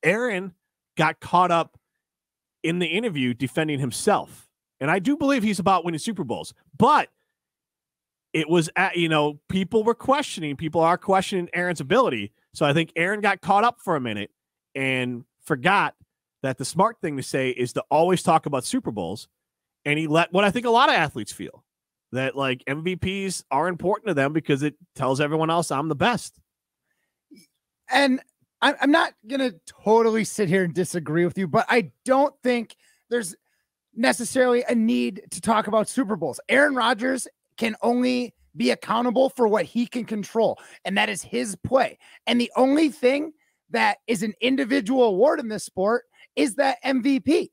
Aaron got caught up in the interview defending himself. And I do believe he's about winning Super Bowls. But it was, people are questioning Aaron's ability. So I think Aaron got caught up for a minute and forgot that the smart thing to say is to always talk about Super Bowls. And he let what I think a lot of athletes feel, that like MVPs are important to them because it tells everyone else I'm the best. And I'm not going to totally sit here and disagree with you, but I don't think there's necessarily a need to talk about Super Bowls. Aaron Rodgers can only be accountable for what he can control, and that is his play. And the only thing that is an individual award in this sport is that MVP.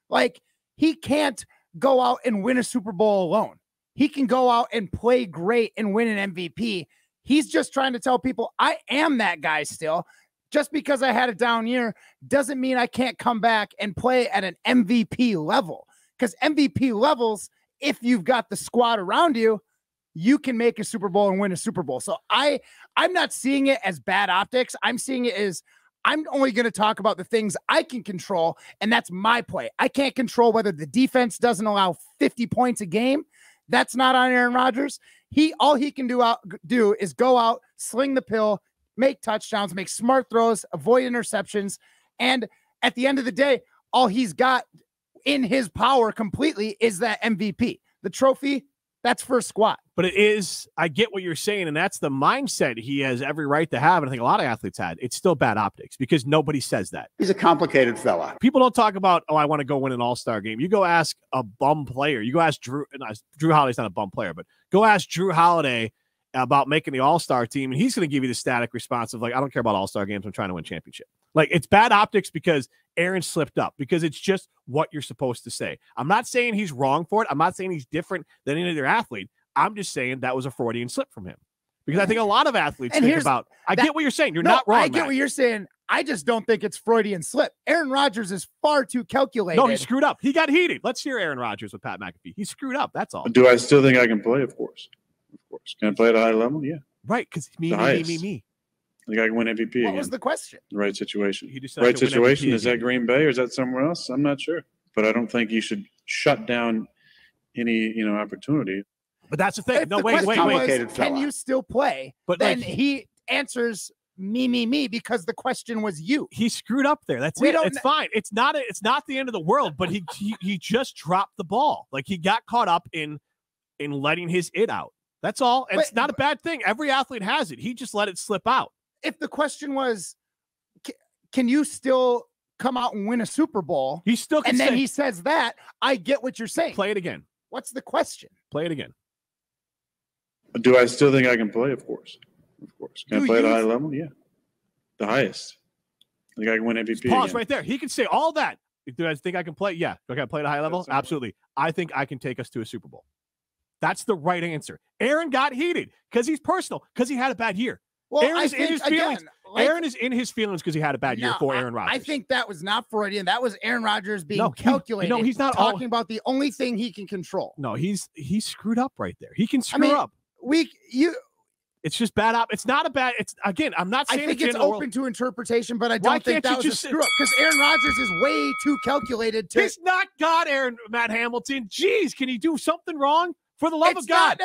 Like, he can't go out and win a Super Bowl alone. He can go out and play great and win an MVP. He's just trying to tell people, I am that guy still. Just because I had a down year doesn't mean I can't come back and play at an MVP level. Because MVP levels, if you've got the squad around you, you can make a Super Bowl and win a Super Bowl. So I'm not seeing it as bad optics. I'm seeing it as I'm only going to talk about the things I can control, and that's my play. I can't control whether the defense doesn't allow 50 points a game. That's not on Aaron Rodgers. All he can do is go out, sling the pill, make touchdowns, make smart throws, avoid interceptions. And at the end of the day, all he's got in his power completely is that MVP. The trophy, that's for a squad. But it is, I get what you're saying, and that's the mindset he has every right to have, and I think a lot of athletes had. It's still bad optics because nobody says that. He's a complicated fella. People don't talk about, I want to go win an all-star game. You go ask a bum player. You go ask Drew Holiday's not a bum player, but go ask Drew Holiday about making the all-star team, and he's going to give you the static response of, like, I don't care about all-star games. I'm trying to win championship. Like, it's bad optics because Aaron slipped up, because it's just what you're supposed to say. I'm not saying he's wrong for it. I'm not saying he's different than any other athlete. I'm just saying that was a Freudian slip from him, because I think a lot of athletes think about, I get what you're saying. You're not wrong. I get what you're saying. I just don't think it's Freudian slip. Aaron Rodgers is far too calculated. No, he screwed up. He got heated. Let's hear Aaron Rodgers with Pat McAfee. He screwed up. That's all. Do I still think I can play? Of course. Of course. Can I play at a high level? Yeah. Right, because me. I think I can win MVP again. What was the question? The right situation. Right situation. Is that Green Bay or is that somewhere else? I'm not sure. But I don't think you should shut down any, opportunity. But that's the thing. If No, the wait. question was, can you still play? But then he answers me because the question was you. He screwed up there. That's it. It's fine. It's not the end of the world, but he just dropped the ball. Like, he got caught up in letting his it out. That's all. And it's not a bad thing. Every athlete has it. He just let it slip out. If the question was, can you still come out and win a Super Bowl? He still can, and then he says that, I get what you're saying. Play it again. What's the question? Play it again. Do I still think I can play? Of course. Of course. Can I play at a high level? Yeah. The highest. I think I can win MVP. Pause right there. He can say all that. Do I think I can play? Yeah. Do I play at a high level? Absolutely. I think I can take us to a Super Bowl. That's the right answer. Aaron got heated because he's personal, because he had a bad year. Well, Aaron is in his feelings. Aaron is in his feelings because he had a bad year for Aaron Rodgers. I think that was not Freudian. That was Aaron Rodgers being calculated. No, he's not talking about the only thing he can control. No, he's screwed up right there. He can screw up. It's just bad up. It's not a bad. It's again. I'm not saying I think it's open to interpretation, but I don't think that was a screw up because Aaron Rodgers is way too calculated. He's not God, Matt Hamilton. Jeez, can he do something wrong? For the love of God,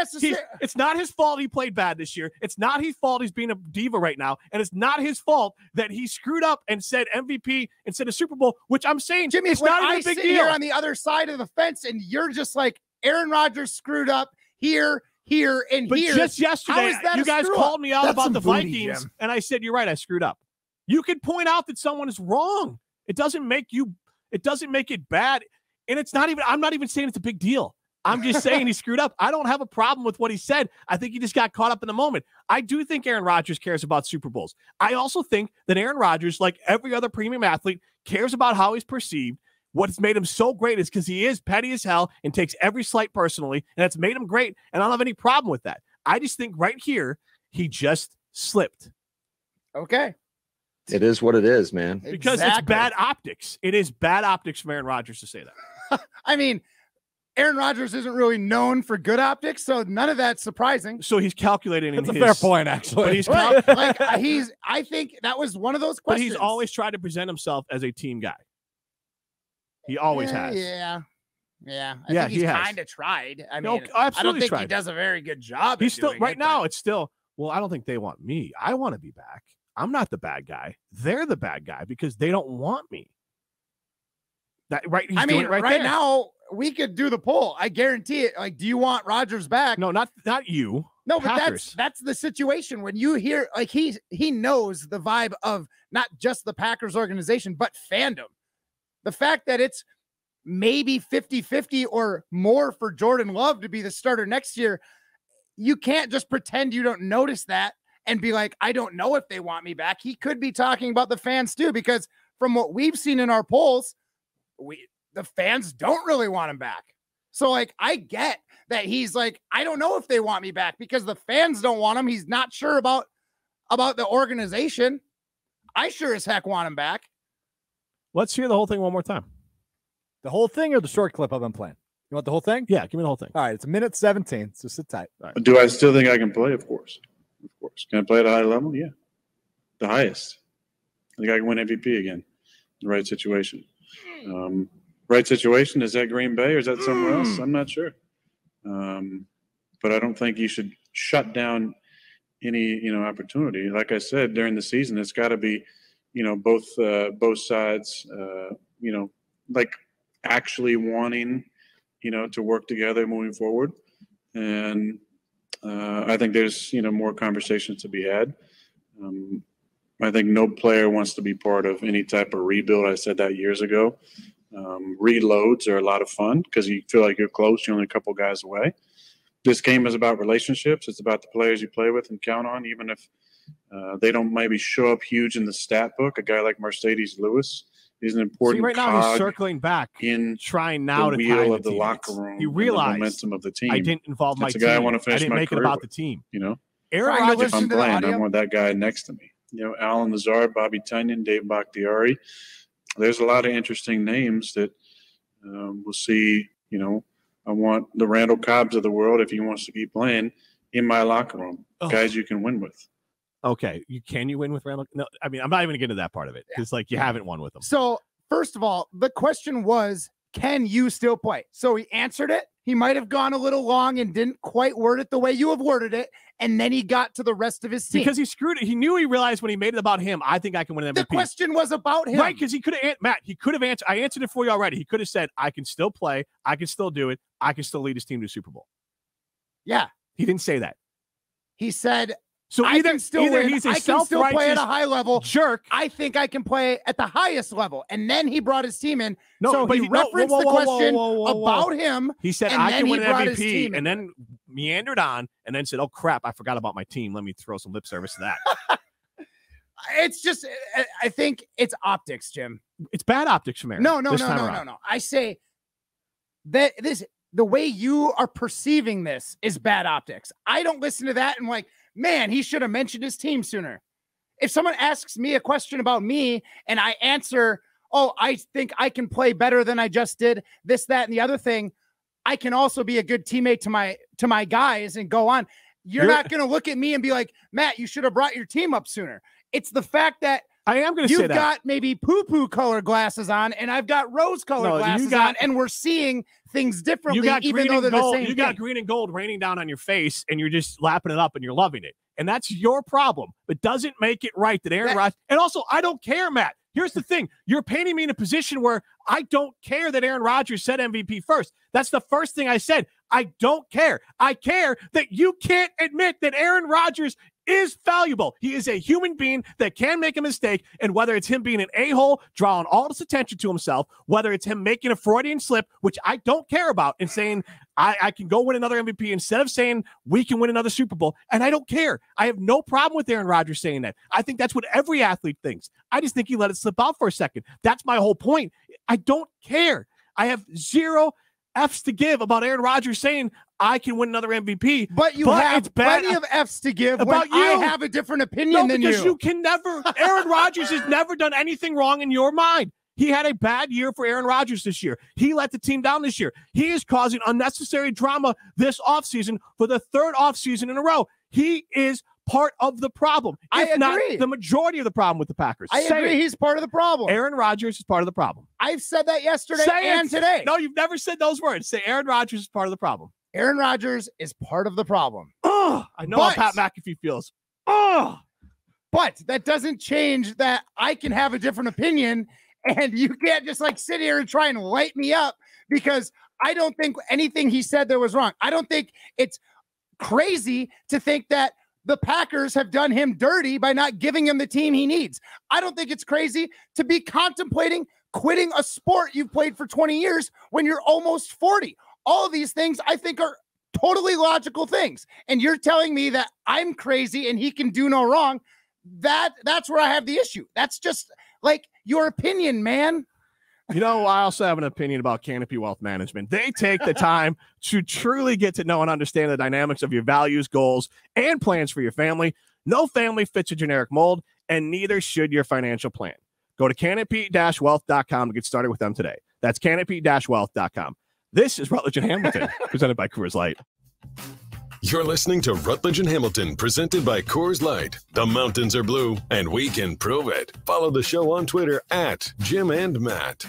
it's not his fault he played bad this year. It's not his fault he's being a diva right now. And it's not his fault that he screwed up and said MVP instead of Super Bowl, which I'm saying, Jimmy, it's not even a big deal. Here on the other side of the fence, and you're just like, Aaron Rodgers screwed up here, and but here. But just yesterday, you guys called me out about the Vikings, and I said, you're right, I screwed up. You can point out that someone is wrong. It doesn't make it bad. And I'm not even saying it's a big deal. I'm just saying he screwed up. I don't have a problem with what he said. I think he just got caught up in the moment. I do think Aaron Rodgers cares about Super Bowls. I also think that Aaron Rodgers, like every other premium athlete, cares about how he's perceived. What's made him so great is because he is petty as hell and takes every slight personally, and that's made him great, and I don't have any problem with that. I just think right here, he just slipped. Okay. It is what it is, man. Because it's bad optics. It is bad optics from Aaron Rodgers to say that. I mean, Aaron Rodgers isn't really known for good optics, so none of that's surprising. So he's calculating. That's a fair point, actually. But he's I think that was one of those questions. But he's always tried to present himself as a team guy. He always has. Yeah. I think he's kind of tried. I mean, I don't think he does a very good job. He's still right now. It's still, well, I don't think they want me. I want to be back. I'm not the bad guy. They're the bad guy because they don't want me. That right? He's doing it right there. Now we could do the poll. I guarantee it. Like, do you want Rodgers back? No, not you. No, Packers. but that's the situation when you hear like he knows the vibe of not just the Packers organization but fandom. The fact that it's maybe 50-50 or more for Jordan Love to be the starter next year, you can't just pretend you don't notice that and be like, I don't know if they want me back. He could be talking about the fans too, because from what we've seen in our polls, the fans don't really want him back. So like, I get that he's like, I don't know if they want me back because the fans don't want him. He's not sure about the organization. I sure as heck want him back. Let's hear the whole thing one more time. The whole thing or the short clip of him playing? You want the whole thing? Yeah, give me the whole thing. All right, it's 1:17, so sit tight. Right. Do I still think I can play? Of course. Can I play at a high level? Yeah. The highest. I think I can win MVP again in the right situation. Right situation, is that Green Bay or is that somewhere else? I'm not sure. But I don't think you should shut down any, opportunity. Like I said, during the season, it's got to be, both sides, like actually wanting, to work together moving forward. And I think there's, more conversations to be had. I think no player wants to be part of any type of rebuild. I said that years ago. Reloads are a lot of fun because you feel like you're close. You're only a couple guys away. This game is about relationships. It's about the players you play with and count on, even if they don't maybe show up huge in the stat book. A guy like Mercedes Lewis is an important right now he's circling back in trying now the to wheel tie of the locker room. He realized the momentum of the team. I didn't involve my That's team. A guy I want to finish I didn't my make it career about with, the team. Aaron Aaron Rodgers. Rodgers. I'm playing. I want that guy next to me. Alan Lazard, Bobby Tunyon, Dave Bakhtiari. There's a lot of interesting names that we'll see. I want the Randall Cobbs of the world, if he wants to keep playing, in my locker room. Guys you can win with. Okay. Can you win with Randall? No, I mean, I'm not even going to get into that part of it because, you haven't won with them. So, first of all, the question was, can you still play? So he answered it. He might have gone a little long and didn't quite word it the way you have worded it. And then he got to the rest of his team. Because he screwed it. He realized when he made it about him, I think I can win an MVP. The question was about him. Right, because he could have, Matt, he could have answered. I answered it for you already. He could have said, I can still play. I can still do it. I can still lead his team to Super Bowl. Yeah. He didn't say that. He said, so either he's a self-righteous play at a high level jerk. I think I can play at the highest level. And then he brought his team in. No, so but he referenced the question about him. He said, I can win an MVP, and then meandered on, and then said, oh, crap, I forgot about my team. Let me throw some lip service to that. It's just, I think it's optics, Jim. It's bad optics from Aaron. No. I say that the way you are perceiving this is bad optics. I don't listen to that and like, man, he should have mentioned his team sooner. If someone asks me a question about me and I answer, oh, I think I can play better than I just did, this, that, and the other thing, I can also be a good teammate to my guys and go on. You're not going to look at me and be like, Matt, you should have brought your team up sooner. It's the fact that I am going to say that you've got maybe poo-poo color glasses on and I've got rose color glasses on, and we're seeing things differently, even though they're the same. You got green and gold raining down on your face and you're just lapping it up and you're loving it. And that's your problem, but doesn't make it right that Aaron Rodgers. And also, I don't care, Matt. Here's the thing. You're painting me in a position where I don't care that Aaron Rodgers said MVP first. That's the first thing I said. I don't care. I care that you can't admit that Aaron Rodgers is valuable. He is a human being that can make a mistake, and whether it's him being an a-hole, drawing all this attention to himself, whether it's him making a Freudian slip, which I don't care about, and saying I can go win another MVP instead of saying we can win another Super Bowl, and I don't care. I have no problem with Aaron Rodgers saying that. I think that's what every athlete thinks. I just think he let it slip out for a second. That's my whole point. I don't care. I have zero F's to give about Aaron Rodgers saying I can win another MVP. But you have plenty of F's to give about you. I have a different opinion than you. Because you can never. Aaron Rodgers has never done anything wrong in your mind. He had a bad year for Aaron Rodgers this year. He let the team down this year. He is causing unnecessary drama this offseason for the third offseason in a row. He is part of the problem. I agree. Not the majority of the problem with the Packers. I agree. He's part of the problem. Aaron Rodgers is part of the problem. I've said that yesterday and today. No, you've never said those words. Say Aaron Rodgers is part of the problem. Aaron Rodgers is part of the problem. Oh, I know how Pat McAfee feels. Oh, but that doesn't change that I can have a different opinion, and you can't just like sit here and try and light me up because I don't think anything he said there was wrong. I don't think it's crazy to think that the Packers have done him dirty by not giving him the team he needs. I don't think it's crazy to be contemplating quitting a sport you've played for 20 years when you're almost 40. All of these things I think are totally logical things. And you're telling me that I'm crazy and he can do no wrong. That's where I have the issue. That's just like your opinion, man. You know, I also have an opinion about Canopy Wealth Management. They take the time to truly get to know and understand the dynamics of your values, goals, and plans for your family. No family fits a generic mold, and neither should your financial plan. Go to canopy-wealth.com to get started with them today. That's canopy-wealth.com. This is Rutledge and Hamilton, presented by Coors Light. You're listening to Rutledge and Hamilton, presented by Coors Light. The mountains are blue, and we can prove it. Follow the show on Twitter @Jim and Matt.